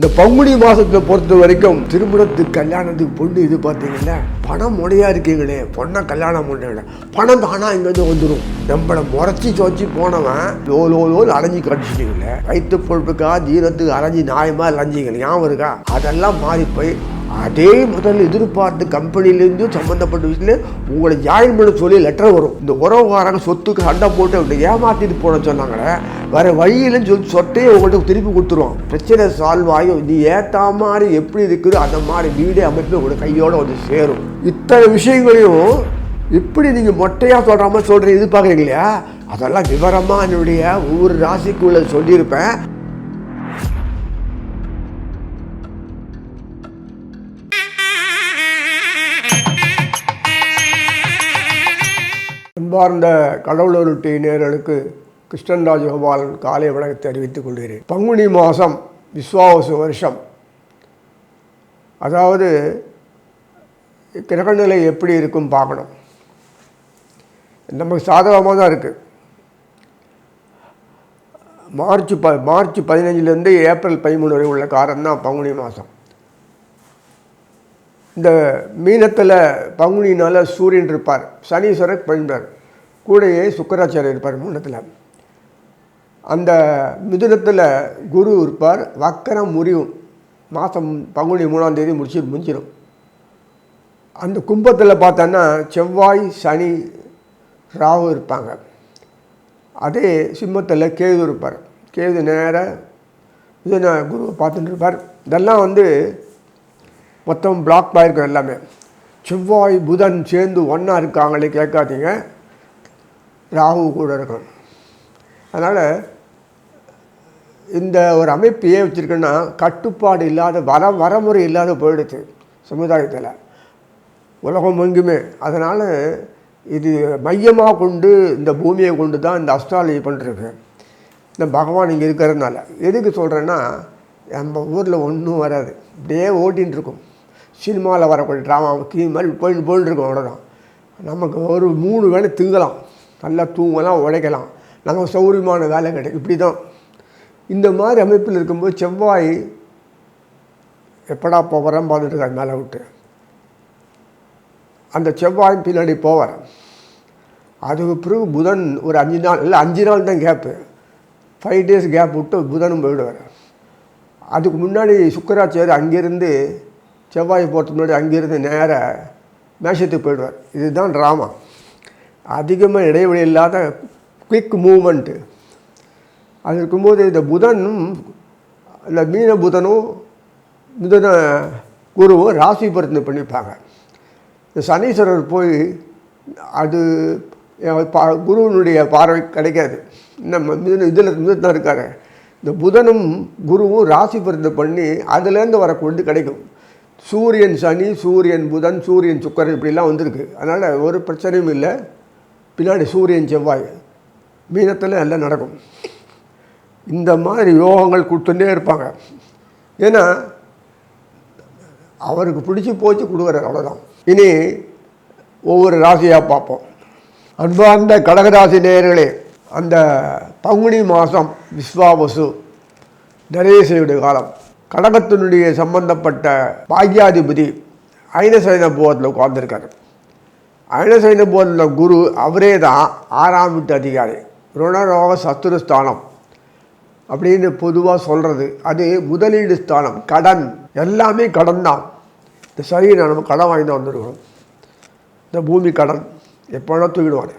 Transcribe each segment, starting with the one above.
இந்த பங்குனி மாதத்தை பொறுத்த வரைக்கும் திருமணத்துக்கு கல்யாணத்துக்கு பொண்ணு இது பார்த்தீங்கன்னா பணம் முறையாக இருக்கீங்களே பொண்ணை கல்யாணம் பண்ணுறீங்களே பணம் தானா இங்கேருந்து வந்துடும். நம்மளை முறைச்சி சோச்சி போனவன் லோல் அலைஞ்சி கடிச்சிட்டீங்களே வயிற்று பொழுப்புக்காக தீரத்துக்கு அலைஞ்சி நியாயமாக அலைஞ்சிங்க ஞாபகம் இருக்கா? அதெல்லாம் மாறி போய் அதே முதல்ல எதிர்பார்த்து கம்பெனிலேருந்து சம்மந்தப்பட்ட விஷயத்தில் உங்களை ஜாயின் பண்ண சொல்லி லெட்டர் வரும். இந்த உறவுக்காரங்க சொத்துக்கு சண்டை போட்டு அப்படி ஏமாற்றிட்டு போன சொன்னாங்களே வேறு வழியிலன்னு சொல்லி சொட்டையே உங்கள்கிட்ட திருப்பி கொடுத்துருவோம். பிரச்சனை சால்வ் ஆகி நீ ஏற்ற மாதிரி எப்படி இருக்குதோ அந்த மாதிரி வீடே அமைப்பு உங்களோட கையோடு வந்து சேரும். இத்தனை விஷயங்களையும் இப்படி நீங்கள் மொட்டையாக சொல்கிற மாதிரி சொல்கிற எதிர்பார்க்குறீங்க இல்லையா? அதெல்லாம் விவரமாக என்னுடைய ஒவ்வொரு ராசிக்குள்ளே சொல்லியிருப்பேன். அன்பார்ந்த கடவுளொருட்டி நேயர்களுக்கு கிருஷ்ணன் ராஜகோபாலன் காலை வணக்கத்தை தெரிவித்துக் கொள்கிறேன். பங்குனி மாதம் விஸ்வாவசு வருஷம், அதாவது கிரகநிலை எப்படி இருக்கும் பார்க்கணும். நமக்கு சாதகமாக தான் இருக்குது. மார்ச் 15 ஏப்ரல் 13 வரை உள்ள காலம் தான் பங்குனி மாதம். இந்த மீனத்தில் பங்குனினால் சூரியன் இருப்பார், சனீஸ்வரர் பழிப்பார், கூடையே சுக்கராச்சாரியர் இருப்பார் மூணத்தில். அந்த மிதுனத்தில் குரு இருப்பார், வக்கரம் முறிவும் மாதம் பங்குனி 3ஆம் தேதி முடிஞ்சிடும். அந்த கும்பத்தில் பார்த்தோன்னா செவ்வாய் சனி ராகு இருப்பாங்க. அதே சிம்மத்தில் கேது இருப்பார், கேது நேராக மிதுன குருவை பார்த்துட்டு இருப்பார். இதெல்லாம் மொத்தம் பிளாக் ஆகிருக்கும் எல்லாமே. செவ்வாய் புதன் சேர்ந்து ஒன்றா இருக்காங்களே கேட்காதீங்க, ராகு கூட இருக்கும். அதனால் இந்த ஒரு அமைப்பு ஏன் வச்சுருக்கேன்னா கட்டுப்பாடு இல்லாத வரமுறை இல்லாத போயிடுச்சு சமுதாயத்தில் உலகம் எங்குமே. அதனால் இது மையமாக கொண்டு இந்த பூமியை கொண்டு தான் இந்த அஸ்ட்ராலஜி பண்ணிருக்கு. இந்த பகவான் இங்கே இருக்கிறதுனால எதுக்கு சொல்கிறேன்னா, நம்ம ஊரில் ஒன்றும் வராது, இப்படியே ஓட்டின்னு இருக்கும். சினிமாவில் வரக்கூடிய ட்ராமா கீழ் மாதிரி போயின்னு இருக்கும். அவ்வளோதான். நமக்கு ஒரு 3 வேளை திங்கலாம், நல்லா தூங்கலாம், உழைக்கலாம், நமக்கு சௌரியமான வேலை கிடைக்கும். இப்படி தான் இந்த மாதிரி அமைப்பில் இருக்கும்போது செவ்வாய் எப்படா போகிறேன் பார்த்துட்டு இருக்காரு மேலே விட்டு. அந்த செவ்வாய் பின்னாடி போவார். அதுக்கு பிறகு புதன் ஒரு 5 நாள் இல்லை 5 நாள் தான் கேப்பு, 5 டேஸ் கேப் விட்டு புதனும் போயிடுவார். அதுக்கு முன்னாடி சுக்கராச்சாரியர் அங்கேருந்து செவ்வாய் போகிறதுக்கு முன்னாடி அங்கேருந்து நேராக மேஷத்துக்கு போயிடுவார். இதுதான் ட்ராமா. அதிகமாக இடைவெளி இல்லாத குயிக் மூமெண்ட்டு. அது இருக்கும்போது இந்த புதனும் இல்லை மீன புதனும் மிதுன குருவும் ராசி பரிந்து பண்ணிப்பாங்க. இந்த சனீஸ்வரர் போய் அது குருவனுடைய பார்வை கிடைக்காது. நம்ம இதில் தான் இருக்கார். இந்த புதனும் குருவும் ராசி பரிந்து பண்ணி அதுலேருந்து வரக்கூடிய கிடைக்கும். சூரியன் சனி, சூரியன் புதன், சூரியன் சுக்கரன் இப்படிலாம் வந்திருக்கு. அதனால் ஒரு பிரச்சனையும் இல்லை. பின்னாடி சூரியன் செவ்வாய் மீனத்தில் எல்லாம் நடக்கும். இந்த மாதிரி யோகங்கள் கொடுத்துட்டே இருப்பாங்க. ஏன்னா அவருக்கு பிடிச்சி போச்சு கொடுக்குறாரு, அவ்வளோதான். இனி ஒவ்வொரு ராசியாக பார்ப்போம். அன்பார்ந்த கடகராசி நேயர்களே, அந்த பங்குனி மாதம் விஸ்வாவசு நரேசனுடைய காலம். கடகத்தினுடைய சம்பந்தப்பட்ட பாக்யாதிபதி ஐனசைன போகத்தில் உட்கார்ந்துருக்காரு. ஐனசைன போகத்தில் குரு அவரே தான் 6ஆம் வீட்டு அதிகாரி, ருணரோக சத்துருஸ்தானம் அப்படின்னு பொதுவாக சொல்கிறது. அது முதலீடு ஸ்தானம், கடன், எல்லாமே கடன் தான். இந்த சரீரம் நம்ம கடன் வாங்கி தான் வந்துருக்கணும். இந்த பூமி கடன் எப்போனா தூக்கிடுவார்,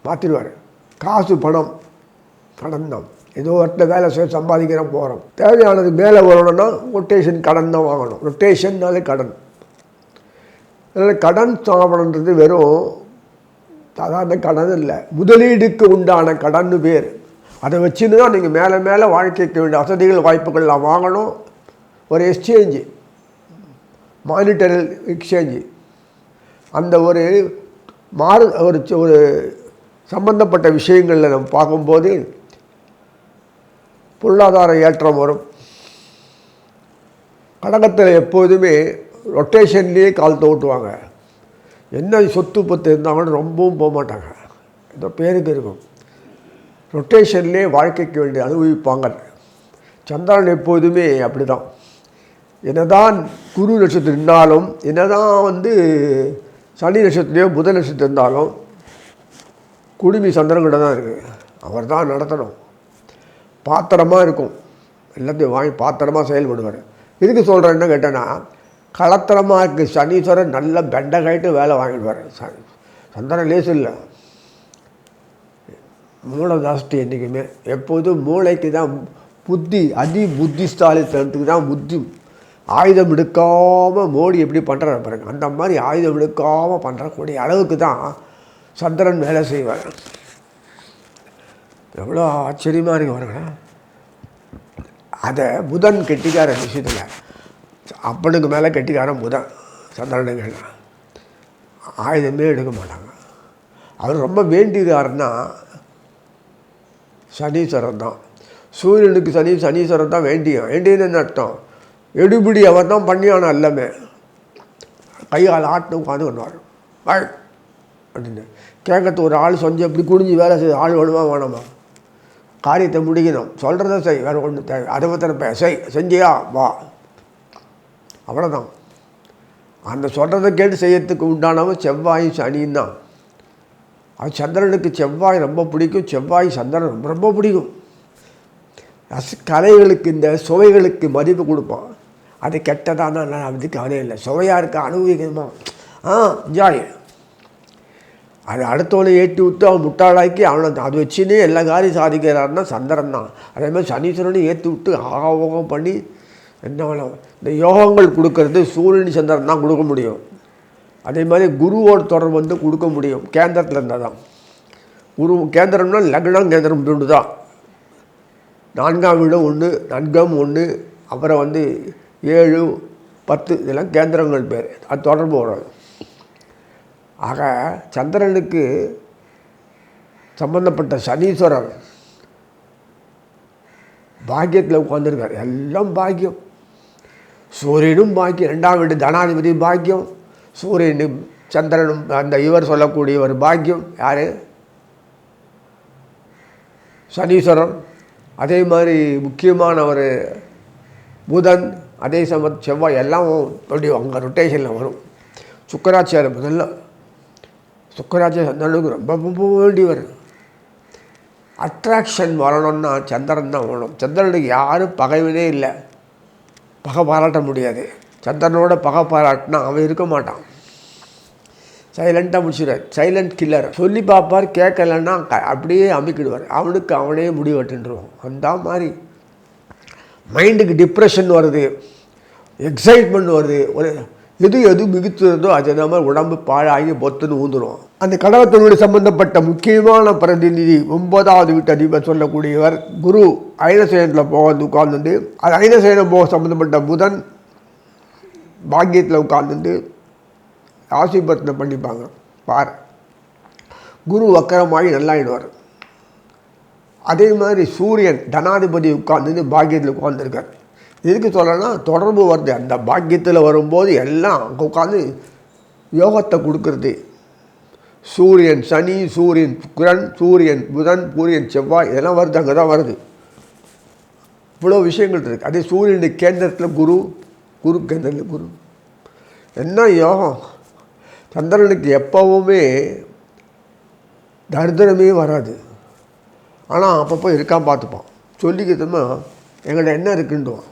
மாற்றிடுவார். காசு பணம் கடன் தான். ஏதோ இடத்துல வேலை செய்ய சம்பாதிக்கிறோம் போகிறோம், தேவையானது மேலே வரணும்னா ரொட்டேஷன் கடன் தான் வாங்கணும். ரொட்டேஷன்னாலே கடன். அதனால் கடன் ஸ்தாபனன்றது வெறும் சாதாரண கடன் இல்லை, முதலீடுக்கு உண்டான கடன் பேர். அதை வச்சுன்னு தான் நீங்கள் மேலே மேலே வாழ்க்கைக்கு வேண்டிய வசதிகள் வாய்ப்புகள்லாம் வாங்கணும். ஒரு எக்ஸ்சேஞ்சு, மானிட்டரி எக்ஸ்சேஞ்சு, அந்த ஒரு ஒரு சம்பந்தப்பட்ட விஷயங்களில் நம்ம பார்க்கும்போது பொருளாதார ஏற்றம் வரும். கடகத்தில் எப்போதுமே ரொட்டேஷன்லேயே கால் ஓட்டுவாங்க. என்ன சொத்து பத்து இருந்தாங்கன்னு ரொம்பவும் போக மாட்டாங்க, இந்த பேருக்கு இருக்கும். ரொட்டேஷன்லேயே வாழ்க்கைக்கு வேண்டிய அனுபவிப்பாங்க. சந்திரன் எப்போதுமே அப்படி தான். என்னதான் குரு நட்சத்திரம் இருந்தாலும், என்னதான் சனி நட்சத்திரையோ புத நட்சத்திரம் இருந்தாலும் குடுமி சந்திரன்கிட்ட தான் இருக்குது. அவர் தான் நடத்தணும். பாத்திரமாக இருக்கும், எல்லாத்தையும் வாங்கி பாத்திரமாக செயல்படுவார். இதுக்கு சொல்கிறேன் என்ன கேட்டேன்னா, களத்திரமாக இருக்குது சனீஸ்வரன் நல்ல பெண்டகாயிட்டு வேலை வாங்கிடுவார். சந்திரன் லேசு இல்லை, மூளை ஜாஸ்தி. என்றைக்குமே எப்போதும் மூளைக்கு தான் புத்தி, புத்திஸ்தாலித்தனத்துக்கு தான் புத்தி. ஆயுதம் எடுக்காமல் மோடி எப்படி பண்ணுறாரு பாருங்க, அந்த மாதிரி ஆயுதம் எடுக்காமல் பண்ணுறக்கூடிய அளவுக்கு தான் சந்திரன் வேலை செய்வார். எவ்வளோ ஆச்சரியமாக இருக்கு பாருங்க. அதை புதன் கெட்டிக்கார விஷயத்தில், அப்பனுக்கு மேலே கெட்டிக்காரன் புதன். சந்திரனுக்கு ஆயுதமே எடுக்க மாட்டாங்க. அவர் ரொம்ப வேண்டியதாருன்னா சனீஸ்வரன் தான். சூரியனுக்கு சனீஸ்வரன் தான் வேண்டியதுன்னு அர்த்தம். எடுபிடி அவர் தான் பண்ணியான எல்லாமே. கையால் ஆட்டு உட்காந்து பண்ணுவார். வாழ் அப்படின்னு கேட்கறது ஒரு ஆள் சொஞ்சம் இப்படி குடிஞ்சு வேலை செய்ய ஆள் வேணுமா வேணாமா? காரியத்தை முடிக்கணும், சொல்கிறத செய், வேறு ஒன்று தேவை. அதை பற்றின செஞ்சியா வா, அவ்வளோதான். அந்த சொல்கிறத கேட்டு செய்யறதுக்கு உண்டானவன் செவ்வாயும் சனியும் தான். அது சந்திரனுக்கு செவ்வாய் ரொம்ப பிடிக்கும், செவ்வாய் சந்திரன் ரொம்ப ரொம்ப பிடிக்கும். கலைகளுக்கு இந்த சுவைகளுக்கு மதிப்பு கொடுப்பான். அது கெட்டதானா நான் அதுக்கு கவலை இல்லை. சுவையாக இருக்க அனுபவிக்கணுமா, என்ஜாய். அது அடுத்தவனை ஏற்றி விட்டு அவன் முட்டாளாக்கி அவனை அது வச்சுன்னே எல்லா காரியம் சாதிக்கிறாருன்னா சந்திரன் தான். அதே மாதிரி சனீஸ்வரனையும் ஏற்றி விட்டு ஆகோகம் பண்ணி என்ன வேணும். இந்த யோகங்கள் கொடுக்கறது சூரியன் சந்திரன் தான் கொடுக்க முடியும். அதே மாதிரி குருவோட தொடர்பு கொடுக்க முடியும் கேந்திரத்தில் இருந்தால் தான். குரு கேந்திரம்னா லக்னம் கேந்திரம் ஒன்று தான். 4ஆம் வீடு 1, நன்கம் 1, அப்புறம் 7, 10 இதெல்லாம் கேந்திரங்கள் பேர். அது தொடர்பு வரும். ஆக சந்திரனுக்கு சம்பந்தப்பட்ட சனீஸ்வரர் பாக்கியத்தில் உட்காந்துருக்கார். எல்லாம் பாக்கியம். சூரியனும் பாக்கியம், 2ஆம் வீடு தனாதிபதி பாக்கியம். சூரியனும் சந்திரனும் அந்த இவர் சொல்லக்கூடிய ஒரு பாக்கியம். யார்? சனீஸ்வரன். அதே மாதிரி முக்கியமான ஒரு புதன், அதே செவ்வாய் எல்லாம் அப்படி அங்கே ரொட்டேஷனில் வரும். சுக்கராச்சாரம் முதல்ல, சுக்கராச்சாரம் சந்திரனுக்கு ரொம்ப ரொம்ப வேண்டியவர். அட்ராக்ஷன் வரணும்னா சந்திரன் தான் வேணும். சந்திரனுக்கு யாரும் பகைவனே இல்லை, பகை பாராட்ட முடியாது. சந்திரனோட பகை பாராட்டினா அவன் இருக்க மாட்டான், சைலண்ட்டாக முடிச்சுடுவார். Silent killer. சொல்லி பார்ப்பார், கேட்கலன்னா அப்படியே அமைக்கிடுவார். அவனுக்கு அவனே முடிவெட்டுருவான். அந்த மாதிரி மைண்டுக்கு டிப்ரெஷன் வருது, எக்ஸைட்மெண்ட் வருது. ஒரு எது மிகுத்துறதோ அது நம்ம உடம்பு பாழாகி பொத்துன்னு ஊந்துடும். அந்த கடகத்தினுடைய சம்பந்தப்பட்ட முக்கியமான பிரதிநிதி 9ஆவது வீட்டு அதிபர் சொல்லக்கூடியவர் குரு. ஐனசேனத்தில் போக உட்கார்ந்து, அது ஐனசேனம் போக சம்பந்தப்பட்ட புதன் பாக்கியத்தில் உட்கார்ந்து ஆசீர்வாதத்தை பண்ணிப்பாங்க. பார், குரு வக்கரமாகி நல்லாயிடுவார். அதே மாதிரி சூரியன் தனாதிபதி உட்கார்ந்து பாக்கியத்தில் உட்கார்ந்துருக்கார். எதுக்கு சொல்லனா, தொடர்பு வருது. அந்த பாக்கியத்தில் வரும்போது எல்லாம் அங்கே உட்காந்து யோகத்தை கொடுக்கறது. சூரியன் சனி, சூரியன் சுக்கிரன், சூரியன் புதன், சூரியன் செவ்வாய் இதெல்லாம் வருது, அங்கே தான் வருது. இவ்வளோ விஷயங்கள் இருக்குது. அதே சூரியனுடைய கேந்திரத்தில் குரு, குரு கேந்திரத்தில் குரு. என்ன யோகம்! சந்திரனுக்கு எப்போவுமே தரித்திரமே வராது. ஆனால் அப்பப்போ இருக்கான் பார்த்துப்பான். சொல்லிக்கிட்டோம்னா எங்கள்கிட்ட என்ன இருக்குன்னுவான்,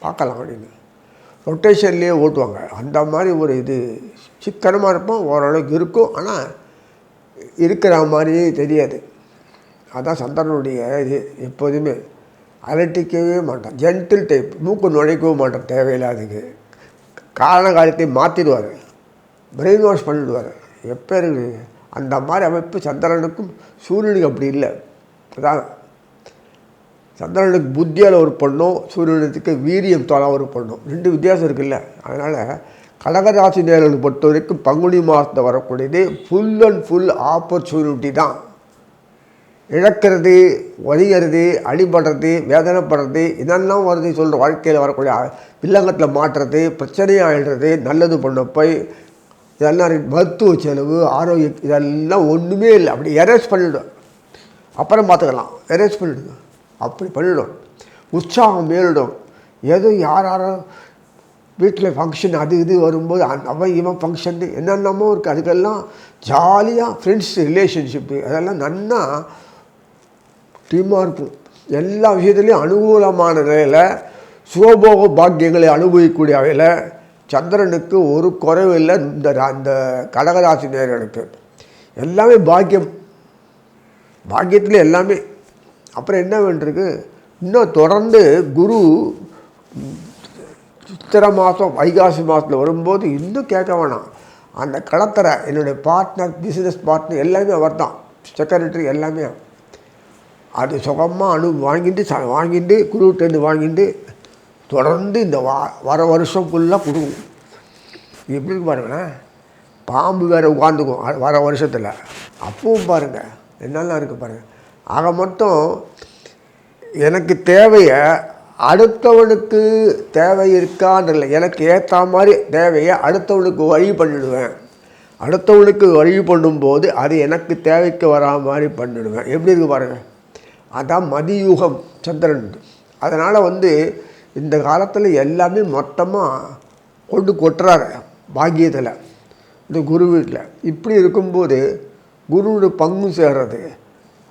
பார்க்கலாம் அப்படின்னு ரொட்டேஷன்லேயே ஓட்டுவாங்க. அந்த மாதிரி ஒரு இது சிக்கனமாக இருப்போம், ஓரளவுக்கு இருக்கும். ஆனால் இருக்கிற மாதிரியே தெரியாது. அதுதான் சந்திரனுடைய இது. எப்போதுமே அலட்டிக்கவே மாட்டான், ஜென்டில் டைப். மூக்கு நுழைக்கவும் மாட்டான் தேவையில்லாதுக்கு. காரண காரியத்தை மாற்றிடுவார், பிரெயின் வாஷ் பண்ணிவிடுவார். எப்போ இருக்குது அந்த மாதிரி அமைப்பு சந்திரனுக்கும் சூரியனுக்கு அப்படி இல்லை. அதான் சந்திரனுக்கு புத்தியால் ஒரு பொண்ணும், சூரியனுக்கு வீரியம் தோலாக ஒரு பொண்ணும், 2 வித்தியாசம் இருக்குல்ல. அதனால் கடகராசி நேரங்களை பொறுத்த வரைக்கும் பங்குனி மாதத்தை வரக்கூடியது ஃபுல் அண்ட் ஃபுல் ஆப்பர்ச்சுனிட்டி தான். இழக்கிறது, வலிகிறது, அடிபடுறது, வேதனைப்படுறது இதெல்லாம் வருது. சொல்கிற வாழ்க்கையில் வரக்கூடிய வில்லங்கத்தில் மாட்டுறது, பிரச்சனையாகிடுறது, நல்லது பண்ண போய் இதெல்லாம் மருத்துவ செலவு, ஆரோக்கியம் இதெல்லாம் ஒன்றுமே இல்லை. அப்படி எரேஸ் பண்ணிவிடும், அப்புறம் பார்த்துக்கலாம், எரேஸ் பண்ணிவிடுங்க. அப்படி பண்ணிவிடும். உற்சாகம் மேலிடும். ஏதோ யாரோ வீட்டில் ஃபங்க்ஷன் அது இது வரும்போது அவன் இவன் ஃபங்க்ஷன் என்னென்னமோ இருக்குது. அதுக்கெல்லாம் ஜாலியாக ஃப்ரெண்ட்ஸ் ரிலேஷன்ஷிப்பு அதெல்லாம் நன்னா டீமாக இருக்கும். எல்லா விஷயத்துலேயும் அனுகூலமான நிலையில் சுகபோக பாக்கியங்களை அனுபவிக்கக்கூடிய வகையில் சந்திரனுக்கு ஒரு குறைவு இல்லை. அந்த கடகராசி நேயர்களுக்கு எல்லாமே பாக்கியம், பாக்கியத்தில் எல்லாமே. அப்புறம் என்ன வேண்டியிருக்கு, இன்னும் தொடர்ந்து குரு சித்திரை மாதம் வைகாசி மாதத்தில் வரும்போது இன்னும் கேட்க வேணாம். அந்த களத்தரை என்னுடைய பார்ட்னர், பிஸ்னஸ் பார்ட்னர் எல்லாமே அவர் தான், செக்ரட்டரி எல்லாமே. அது சுகமாக வாங்கிட்டு குருவிட்டேருந்து வாங்கிட்டு தொடர்ந்து இந்த வர வருஷம் ஃபுல்லாக கொடுக்கும். எப்படி இருக்கு பாருங்களேன், பாம்பு வேறு உட்காந்துக்கும் வர வருஷத்தில். அப்பவும் பாருங்கள் என்னெல்லாம் இருக்குது பாருங்கள். ஆக மொத்தம் எனக்கு தேவையை அடுத்தவனுக்கு தேவை இருக்கான்னு எனக்கு ஏற்ற மாதிரி தேவையை அடுத்தவனுக்கு வழி பண்ணிவிடுவேன். அடுத்தவனுக்கு வழி பண்ணும்போது அது எனக்கு தேவைக்கு வரா மாதிரி பண்ணிவிடுவேன். எப்படி இருக்கு பாருங்கள், அதான் மதியுகம் சந்திரன். அதனால் இந்த காலத்தில் எல்லாமே மொத்தமாக கொட்டுறாரு பாக்கியத்தில், இந்த குரு வீட்டில். இப்படி இருக்கும்போது குருவுடைய பங்கு சேர்றது.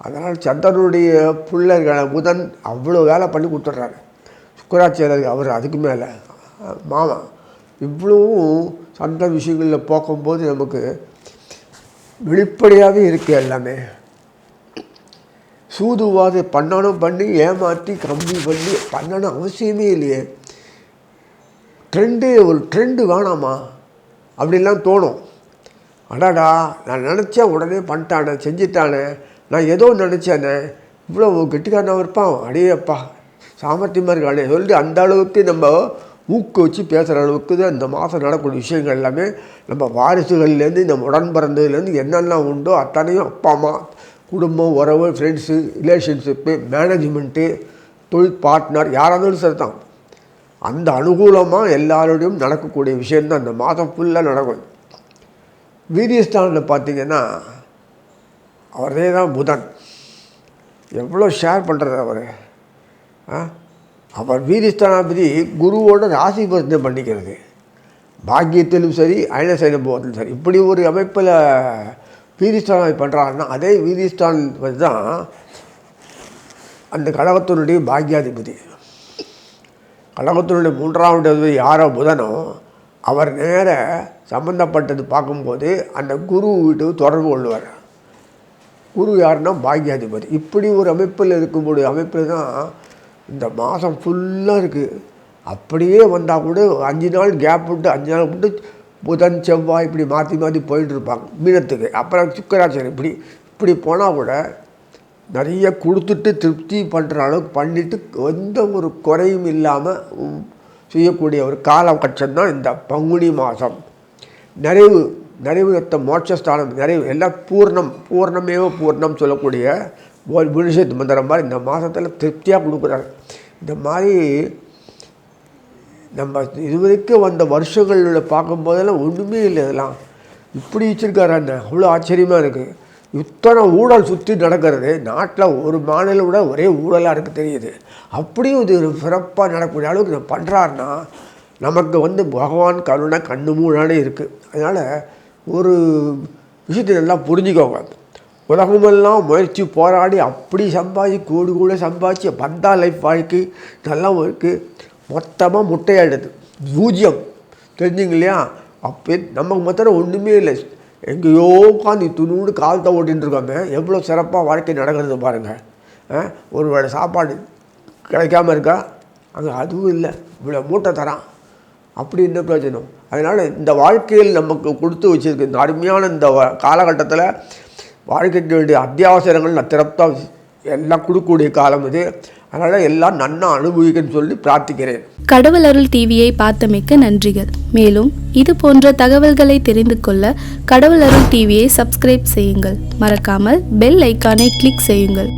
அதனால் சந்திரனுடைய பிள்ளைகளை புதன் அவ்வளோ வேலை பண்ணி கொடுத்துட்றாரு. சுக்கராச்சாரியர் அவர் அதுக்கு மேலே மாமா. இவ்வளவும் சந்த விஷயங்களில் போக்கும்போது நமக்கு வெளிப்படையாகவே இருக்குது எல்லாமே. சூதுவாது பண்ணி ஏமாற்றி கம்மி பண்ணணும் அவசியமே இல்லையே. ஒரு ட்ரெண்டு வேணாமா அப்படின்லாம் தோணும். அடாடா நான் நினச்சேன் உடனே பண்ணிட்டானே செஞ்சிட்டானே, நான் ஏதோ நினச்சேனே, இவ்வளோ கெட்டிக்காரனாக இருப்பான், அடையப்பா சாமர்த்தியமாக இருக்கானே சொல்லிட்டு அந்த அளவுக்கு நம்ம ஊக்குவிச்சு பேசுகிற அளவுக்கு தான் இந்த மாதம் நடக்கூடிய விஷயங்கள் எல்லாமே. நம்ம வாரிசுகள்லேருந்து நம்ம உடன் பிறந்ததுலேருந்து என்னெல்லாம் உண்டோ அத்தனையும் அப்பா அம்மா குடும்பம் உறவு ஃப்ரெண்ட்ஸு ரிலேஷன்ஷிப்பு மேனேஜ்மெண்ட்டு தொழில் பார்ட்னர் யாராக இருந்தாலும் சரி தான். அந்த அனுகூலமாக எல்லாரோடையும் நடக்கக்கூடிய விஷயந்தான் இந்த மாதம் ஃபுல்லாக நடக்கும். வீரியஸ்தானில் பார்த்திங்கன்னா அவரே தான் புதன். எவ்வளோ ஷேர் பண்ணுறது அவர் வீரியஸ்தானாபதி குருவோட ராசி பரிசனை பண்ணிக்கிறது. பாக்கியத்திலும் சரி அயனசைன போகத்திலும் சரி இப்படி ஒரு அமைப்பில் வீரியஸ்தானம் பண்ணுறாங்கன்னா அதே வீரியஸ்தான் தான் அந்த கடகத்தினுடைய பாக்கியாதிபதி. கடகத்தினுடைய 3ஆவது அதிபதி யாரோ புதனோ அவர் நேர சம்பந்தப்பட்டது பார்க்கும்போது அந்த குரு வீட்டுக்கு தொடர்பு கொள்வார். குரு யாருன்னா பாக்கியாதிபதி. இப்படி ஒரு அமைப்பில் இருக்கக்கூடிய அமைப்பில் தான் இந்த மாதம் ஃபுல்லாக இருக்குது. அப்படியே வந்தால் கூட 5 நாள் கேப் விட்டு 5 நாள் விட்டு புதன் செவ்வாய் இப்படி மாற்றி போயிட்டு இருப்பாங்க மீனத்துக்கு. அப்புறம் சுக்கராச்சாரம் இப்படி போனால் கூட நிறைய கொடுத்துட்டு திருப்தி பண்ணுற அளவுக்கு பண்ணிவிட்டு எந்த ஒரு குறையும் இல்லாமல் செய்யக்கூடிய ஒரு காலகட்டம் தான் இந்த பங்குனி மாதம். நிறைவு மோட்சஸ்தானம் நிறைவு எல்லாம் பூர்ணம் சொல்லக்கூடிய ஒரு புனிஷத்து மந்திரம் மாதிரி இந்த மாதத்தில் திருப்தியாக கொடுக்குறாரு. இந்த மாதிரி நம்ம இதுவரைக்கும் வந்த வருஷங்களில் பார்க்கும்போதெல்லாம் ஒன்றுமே இல்லை. இதெல்லாம் இப்படி வச்சுருக்காரு அண்ணன், அவ்வளோ ஆச்சரியமாக இருக்குது. இத்தனை ஊழல் சுற்றி நடக்கிறது நாட்டில், ஒரு மாநிலம் விட ஒரே ஊழலாக இருக்குது தெரியுது. அப்படியும் இது ஒரு சிறப்பாக நடக்கக்கூடிய அளவுக்கு நம்ம பண்ணுறாருன்னா நமக்கு பகவான் கருணை கண்ணு மூணானே இருக்குது. அதனால் ஒரு விஷயத்தை நல்லா புரிஞ்சுக்கோங்க. உலகமெல்லாம் முயற்சி போராடி அப்படி கோடி சம்பாதிச்சு பந்தா லைஃப் வாழ்க்கை இதெல்லாம் இருக்குது. மொத்தமாக முட்டையாயிடுது, பூஜ்யம். தெரிஞ்சுங்க இல்லையா? அப்போ நமக்கு மொத்தம் ஒன்றுமே இல்லை. எங்கேயோ உட்காந்து துணூடு காலத்தை ஓட்டின்னு இருக்காங்க. எவ்வளோ சிறப்பாக வாழ்க்கை நடக்கிறது பாருங்கள். ஒரு வேளை சாப்பாடு கிடைக்காம இருக்கா அங்கே, அதுவும் இல்லை, இவ்வளோ மூட்டை தரான். அப்படி என்ன பிரயோஜனம்? அதனால் இந்த வாழ்க்கையில் நமக்கு கொடுத்து வச்சுருக்கு இந்த அருமையான இந்த காலகட்டத்தில் வாழ்க்கைக்கு வேண்டிய அத்தியாவசியங்கள் திறப்பாக எல்லாம் கொடுக்கக்கூடிய காலம் இது. அதனால் எல்லாம் நன்னா அனுபவிக்கன்னு சொல்லி பிரார்த்திக்கிறேன். கடவுள் அருள் டிவியை பார்த்தமைக்க நன்றிகள். மேலும் இது போன்ற தகவல்களை தெரிந்து கொள்ள கடவுள் அருள் டிவியை சப்ஸ்கிரைப் செய்யுங்கள். மறக்காமல் பெல் ஐக்கானை கிளிக் செய்யுங்கள்.